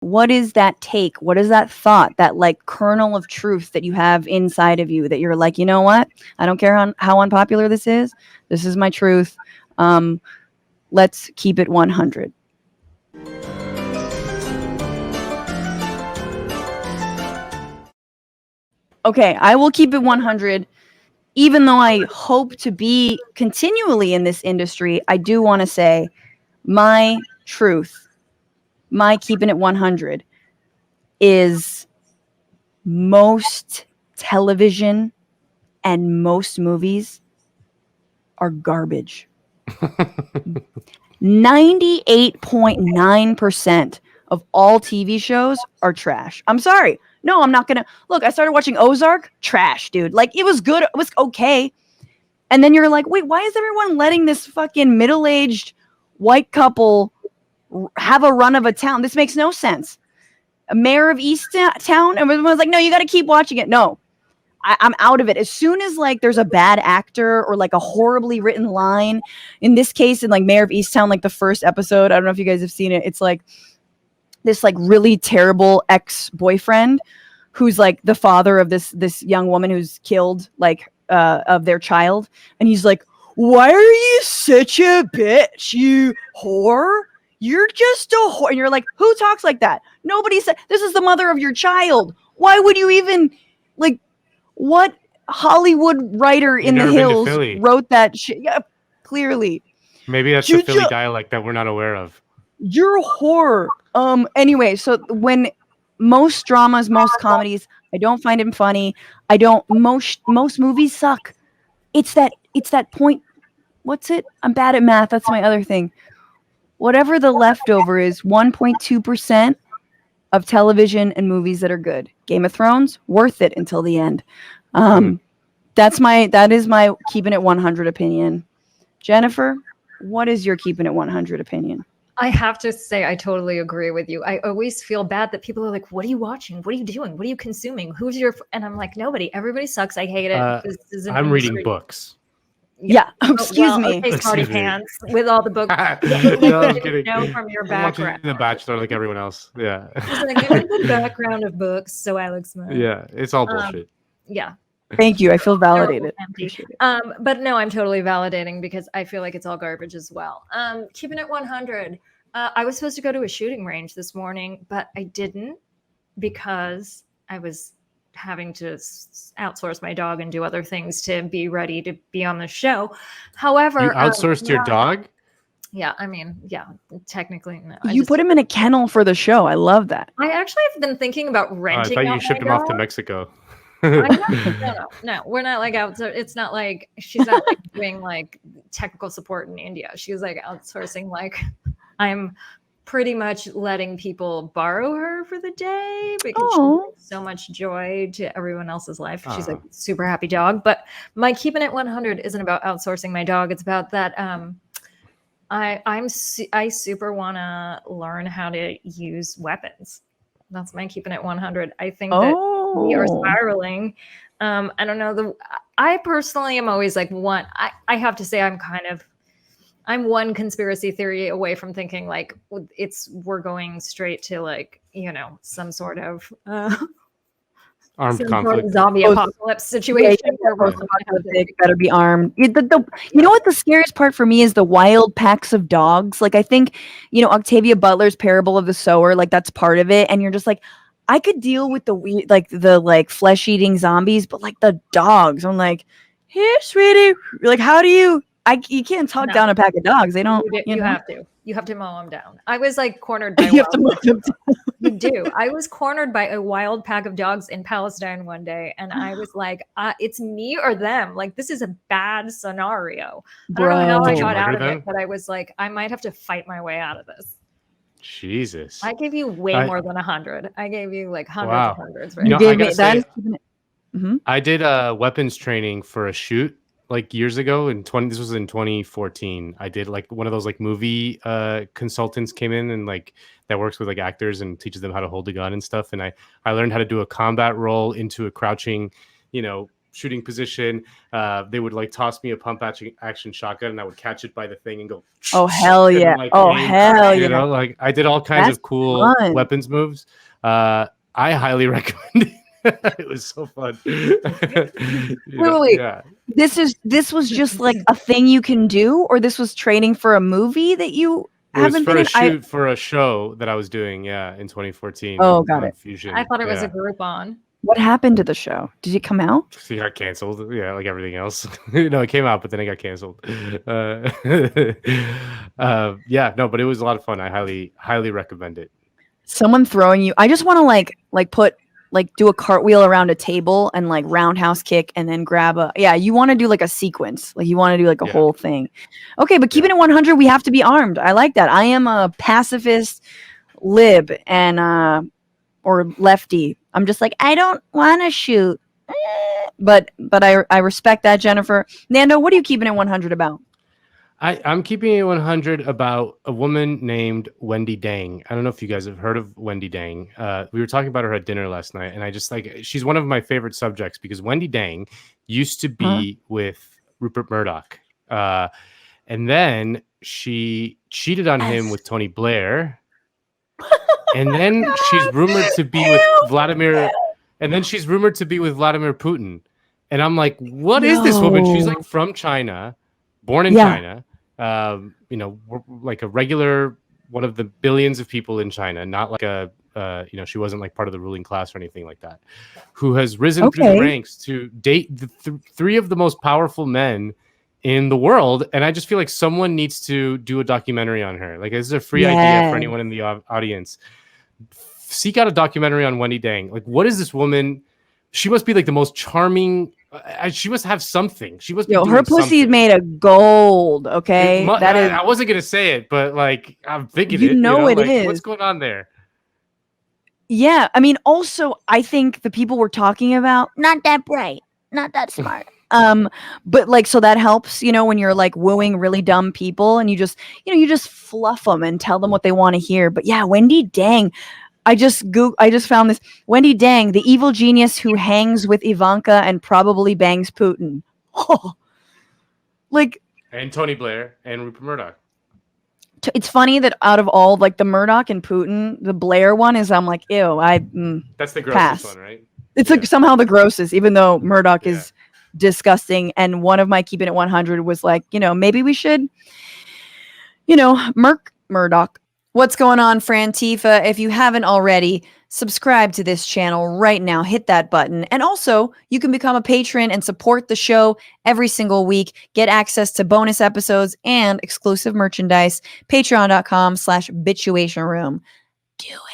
What is that take? What is that thought, that like kernel of truth that you have inside of you that you're like, you know what? I don't care how unpopular this is. This is my truth. Let's keep it 100. Okay, I will keep it 100. Even though I hope to be continually in this industry, I do want to say my truth, my keeping it 100 is most television and most movies are garbage. 98.9% of all TV shows are trash. I'm sorry. No, I'm not going to. Look, I started watching Ozark. Trash, dude. Like, it was good. It was okay. And then you're like, wait, why is everyone letting this fucking middle-aged white couple have a run of a town? This makes no sense. A mayor of East Town, and everyone's like, no, you got to keep watching it. No, I'm out of it. As soon as like there's a bad actor or like a horribly written line, in this case, in like Mayor of Easttown, like the first episode, I don't know if you guys have seen it. It's like this like really terrible ex-boyfriend who's like the father of this young woman who's killed like of their child, and he's like, why are you such a bitch, you whore? You're just a whore. And you're like, who talks like that? Nobody said. This is the mother of your child. Why would you even like? What Hollywood writer in the hills wrote that shit? Yeah, clearly. Maybe that's the Philly dialect that we're not aware of. You're a whore. Anyway, so when most dramas, most comedies, I don't find them funny. I don't. Most movies suck. It's that point. What's it? I'm bad at math. That's my other thing. Whatever the leftover is, 1.2% of television and movies that are good. Game of Thrones, worth it until the end. That is my keeping it 100 opinion. Jennifer, what is your keeping it 100 opinion? I have to say, I totally agree with you. I always feel bad that people are like, what are you watching? What are you doing? What are you consuming? Who's your... And I'm like, nobody. Everybody sucks. I hate it. This is I'm reading books. Yeah. Excuse me. Okay, smarty pants with all the books. No, I'm kidding. Know from your background. The Bachelor, like everyone else. Yeah. It's like, give me the background of books, so I look smart. Yeah, it's all bullshit. Yeah. Thank you. I feel validated. But no, I'm totally validating because I feel like it's all garbage as well. Keeping it 100. I was supposed to go to a shooting range this morning, but I didn't because I was having to outsource my dog and do other things to be ready to be on the show. However, you outsourced your dog? Yeah, I mean, yeah, technically no. You put him in a kennel for the show. I love that. I actually have been thinking about renting. I thought you shipped him off to Mexico. No, we're not like out. It's not like she's not like doing like technical support in India. She's like outsourcing. Like I'm pretty much letting people borrow her for the day because she brings so much joy to everyone else's life. She's like super happy dog. But my keeping it 100 isn't about outsourcing my dog. It's about that. I super want to learn how to use weapons. That's my keeping it 100. I think that we are spiraling. I don't know. I personally am always like I have to say I'm one conspiracy theory away from thinking like we're going straight to like, some sort of armed conflict, zombie apocalypse situation. They better be armed. You know what the scariest part for me is the wild packs of dogs. Like I think, Octavia Butler's Parable of the Sower, like that's part of it. And you're just like, I could deal with the flesh eating zombies, but like the dogs, I'm like, here, sweetie. Like, how do you? You can't talk down a pack of dogs. They don't. You have to mow them down. I was like cornered by. You do. I was cornered by a wild pack of dogs in Palestine one day, and I was like, "It's me or them. Like this is a bad scenario." I don't know how I got out of it, but I was like, I might have to fight my way out of this. Jesus. I gave you way more than 100. I gave you like hundreds of hundreds. Right? You gave me that. I did weapons training for a shoot like years ago this was in 2014. I did like one of those like movie consultants came in and like that works with like actors and teaches them how to hold a gun and stuff. And I learned how to do a combat roll into a crouching, shooting position. They would like toss me a pump action shotgun, and I would catch it by the thing and go. Oh hell yeah! Like, oh hell you yeah! know, like I did all kinds That's of cool fun. weapons moves. I highly recommend it. It was so fun. Wait. Yeah. This was just like a thing you can do, or this was training for a movie that you It was haven't for been a in? shoot for a show that I was doing, in 2014. Oh, got on it. Fusion. I thought it was a Yeah. Groupon. What happened to the show? Did it come out? So it got canceled. Yeah, like everything else. No, it came out, but then it got canceled. Yeah, no, but it was a lot of fun. I highly recommend it. Someone throwing you. I just want to do a cartwheel around a table and like roundhouse kick and then grab a. Yeah, you want to do like a sequence. Like you want to do like a whole thing. Okay, but keeping it 100, we have to be armed. I like that. I am a pacifist lib and or lefty. I'm just like, I don't want to shoot. But I respect that, Jennifer. Nando, what are you keeping it 100 about? I'm keeping it 100 about a woman named Wendi Deng. I don't know if you guys have heard of Wendi Deng. We were talking about her at dinner last night, and I just she's one of my favorite subjects because Wendi Deng used to be with Rupert Murdoch. And then she cheated on him with Tony Blair. And then she's rumored to be with Vladimir. And then she's rumored to be with Vladimir Putin. And I'm like, what is this woman? She's like from China, born in China. Like a regular one of the billions of people in China, not like she wasn't like part of the ruling class or anything like that, who has risen through the ranks to date the three of the most powerful men in the world. And I just feel like someone needs to do a documentary on her. Like, this is a free idea for anyone in the audience. Seek out a documentary on Wendi Deng. Like, what is this woman? She must be like the most charming. She must have something. She must be doing her pussy is made of gold. Okay, I wasn't gonna say it, but like I'm thinking it. It like, is. What's going on there? Yeah, I mean, also, I think the people we're talking about, not that bright, not that smart. But like, so that helps, when you're like wooing really dumb people and you just fluff them and tell them what they want to hear. But yeah, Wendi Deng. I just found this. Wendi Deng, the evil genius who hangs with Ivanka and probably bangs Putin. Oh, and Tony Blair and Rupert Murdoch. It's funny that out of all like the Murdoch and Putin, the Blair one is, I'm like, ew. That's the grossest pass. one, right? It's like somehow the grossest, even though Murdoch is disgusting. And one of my keeping it 100 was like, maybe we should, Murdoch. What's going on, Frantifa? If you haven't already, subscribe to this channel right now. Hit that button. And also, you can become a patron and support the show every single week. Get access to bonus episodes and exclusive merchandise. Patreon.com/Bitchuation Room. Do it.